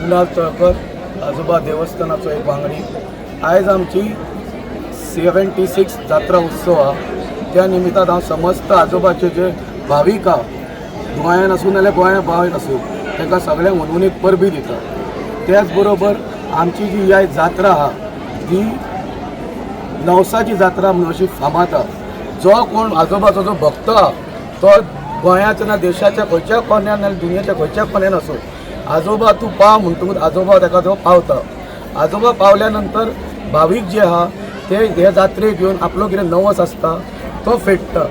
एकनाथ तळकर आजोबा देवस्थानाचो एक वांगडी। आयज आमची 76 जात्रा उत्सव हा। त्या निमित्तान हांव समस्त आजोबाचे जे भाविक हा, गोंयांत आसूं नाल्यार गोंया भायर आसूं, तांकां सगळ्यांक मनवणीक परबी दिता। त्याच बरोबर आमची जी ह्या जात्रा हा ती नवसाची जात्रा म्हणून अशी फामाद हा। जो कोण आजोबाचो जो भक्त हा तो गोंयाच्या ना देशाच्या खंयच्या कोण्यान ना दुनियाच्या खंयच्या कोण्यान असो, आजोबा तूं पाव म्हणटकूच आजोबा ताका तो पावता। आजोबा पावल्या नंतर भावीक जे आहा ते ह्या जात्रेक येवन आपलो कितें नवस आसता तो फेडटा।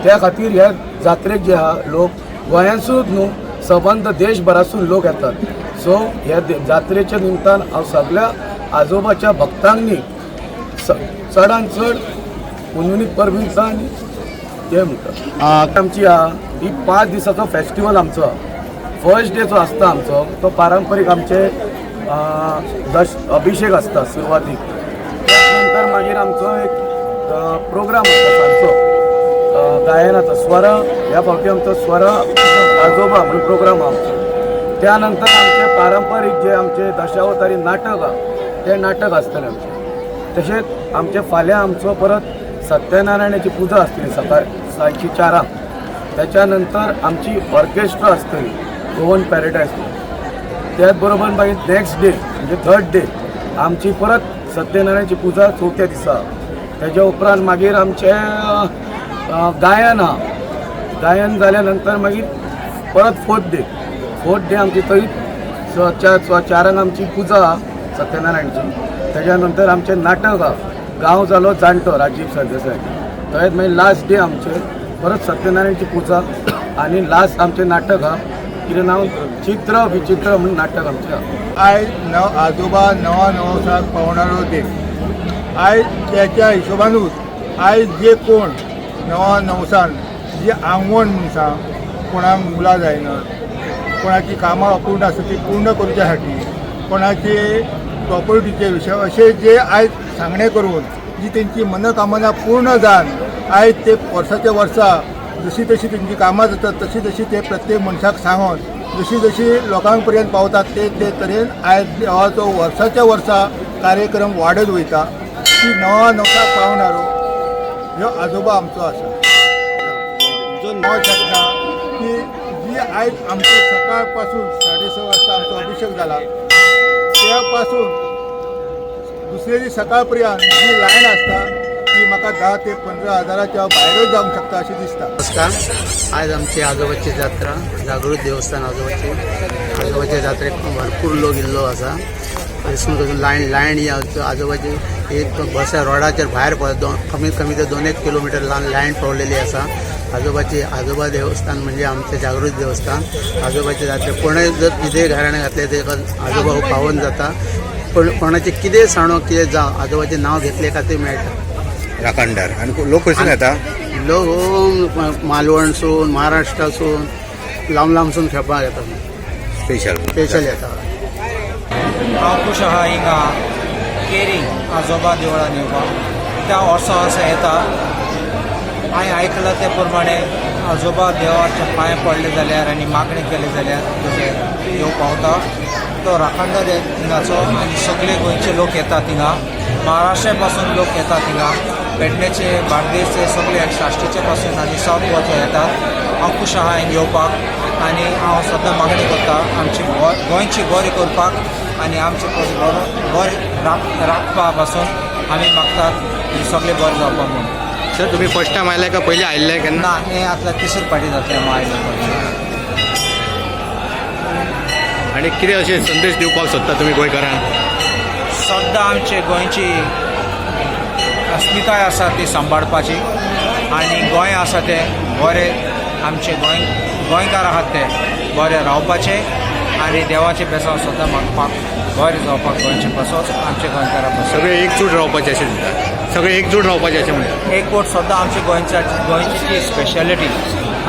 त्या खातीर ह्या जात्रेक जे आहा लोक गोंयांसूच न्हू सबंद देशभरासून लोक येतात। सो ह्या जात्रेच्या निमतान हांव सगळ्या आजोबाच्या भक्तांनी चडान चड मनवणीक परबी दिता आनी ते म्हणटा। आमची ही 5 दिसाचो फेस्टिवल आमचो। फर्स्ट डे जो आसता आमचो तो पारंपारीक आमचे अभिषेक आसता सुरवातीक। त्यानंतर मागीर आमचो एक प्रोग्राम आसता सांजचो गायनाचो स्वर। ह्या फावटी आमचो स्वर आजोबा म्हणून प्रोग्राम आमचो। त्यानंतर आमचे पारंपारीक जे आमचे दशावतारी नाटक हा ते नाटक आसतलें आमचें। तशेंच आमचे फाल्यां आमचो परत सत्यनारायणाची पुजा आसतली सांजची 4 त्याच्यानंतर आमची ऑर्केस्ट्रा आसतली गोवन पॅराडायज। त्याच बरोबर मागीर नेक्स्ट डे म्हणजे 3rd डे आमची परत सत्यनारायणाची पुजा 4थ्या दिसा। त्याच्या उपरांत मागीर आमचे गायन हा। गायन जाल्या नंतर मागीर परत 4th डे आमची थंय 4 आमची पुजा हा सत्यनारायणची। त्याच्या नंतर आमचे नाटक हा गांव जालो जाणटो राजीव सरदेसाय। तळ्यात मागीर लास्ट डे आमचे परत सत्यनारायणची पुजा आनी लास्ट आमचे नाटक हा कितें नांव चित्र विचित्र म्हणून नाटक आमचें हा। आयज आजोबा नवा नवसाक पावणारो दीस। आयज त्याच्या हिशोबानूच आयज जे कोण नवा नवसान जी आंगवण म्हणसा कोणाक मुलां जायनात, कोणाची कामां अपूर्ण आसा ती पूर्ण करच्या खातीर, कोणाचे प्रॉपर्टीचे विशय अशे जे आयज सांगणे करून जी तेंची मनोकामना पूर्ण जावन आयज ते वर्साच्या वर्सा जशी तशी तेंची कामां जातात तशी तशी ते प्रत्येक मनशाक सांगून जशी जशी लोकां पर्यंत पावतात ते तरेन आयज हो वर्साच्या वर्सा कार्यक्रम वाडत वयता। की नवा नवसाक पावणारो ह्यो आजोबा आमचो आसा। जो नवो शकता की जी आयज आमची सकाळ पासून 6:30 वाजता आमचो अभिषेक जाला त्या पासून दुसरे दीस सकाळ पर्यंत जी लायन आसता ती म्हाका 10 ते 15 हजाराच्या भायरच जावंक शकता अशें दिसता। नमस्कार। आज आमची आजोबाची जात्रा जागृत देवस्थान आजोबाच्या जात्रेक भरपूर लोक इल्लो आसा। लायन ही आजोबाची एक बसा रोडाचेर भायर कमीत कमी ते 2-1 किलोमीटर लायन पडलेली आसा। आजोबा देवस्थान म्हणजे आमचे जागृत देवस्थान। आजोबाचे जात्रे कोणें जर कितें घराणें घातलें ते आजोबा हो पावोन जाता। पण कोणाचे कितें सांडो कितें जावं आजोबाचें नांव घेतले खातीर मेळटा। राखणदार आनी लोक खंयसून येता? लोक मालवणसून महाराष्ट्रासून लांब सून खेळपाक येतात। स्पेशल येता। हांव खूश आहा हिंगा केरी आजोबा देवळान येवपाक। त्या वर्सा येता। हांवें आयकलां ते प्रमाणे आजोबा देवाच्या पांय पडले जाल्यार आनी मागणी केली जाल्यार तुजें येवं पावता। तो राखणदार हिंगाचो आनी सगळे गोंयचे लोक येतात हिंगा। महाराष्ट्रा पासून लोक येतात हिंगा। पेडणेचे बार्देसचे सगळे साश्टीचे पासून आनी सावथ गोवाचे येतात। हांव खूश आहा हिंगा येवपाक आनी हांव सद्दां मागणी करता आमची गोंयची बरी करपाक आनी आमचे बरें राखपा पासून आमी मागतात की सगळे बरें जावपाक म्हणून। सर तुम्ही फर्स्ट टाइम आयले का पहिले आयिल्ले केन्ना? ना हें आतां 3री फावटी जातलें हांव आयलो। आनी कितें अशें संदेश दिवपाक सोदता तुमी गोंयकारांक? सद्दां आमचे गोंयची अस्मिताय आसा ती सांबाळपाची आनी गोंय आसा तें बरें आमचे गोंयकार आहात ते बरें रावपाचे आनी देवाचे बेसांव सद्दां मागपाक बरें जावपाक गोंयचे पासून आमचे गोंयकारा पासून सगळे एकजूट रावपाचे अशें दिसता। सगळे एकजूट रावपाचे अशें म्हणटा। एकवट सद्दां आमची गोंयची ती स्पेशालिटी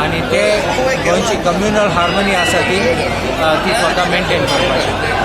आनी ते गोंयची कम्युनल हार्मनी आसा ती सद्दां मेनटेन करपाची।